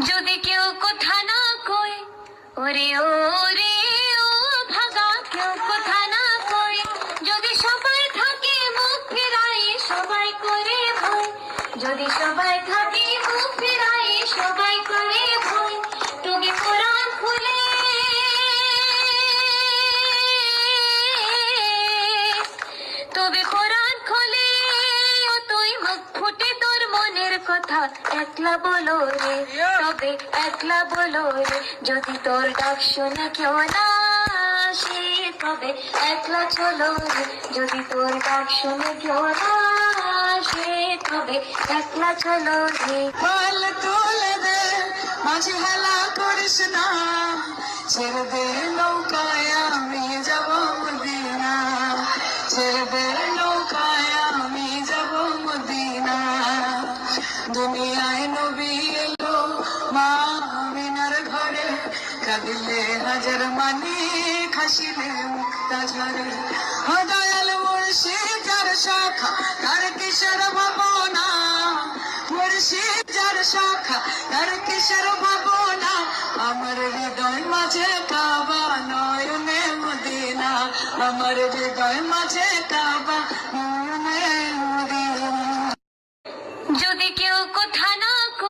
যদি কেউ কথা না কয় ওরে ওরে ও ভাগা, কেউ কথা না কয়, যদি সবাই থাকে মুখ ফেরাই সবাই করে ভয়, যদি সবাই থাকে মুখ ফেরাই সবাই করে ভয়, তুমি কোরআন খুলে তবে কোরআন খোলে ও তুই মুখ ফুটে তোর মনের কথা একলা বলো রে, তবে একলা বলো রে, যদি তোর ডাক শুনে কেউ না আসে তবে একলা চলো রে, যদি তোর ডাক শুনে কেউ না আসে তবে একলা চলো রে। পাল তুলে দে মাঝে হেলা করিস না, ছেড়ে দে নৌকায় আমি যাব মদিনা, ছেড়ে দে নৌকায় আমি যাব মদিনা। দুনিয়ায় নবী এলো মা আমিনার ঘরে, কাঁদিলে হাজার মানি খাসিলে মুক্তা ঝরে, দয়াল মুর্শিদ যার শাখা তার কিসের ভাবনা, মুর্শিদ যার শাখা তার কিসের ভাবনা, আমার হৃদয় মাঝে কাবা নয়নে মদিনা, আমার হৃদয় মাঝে কাবা নয়নে মদিনা।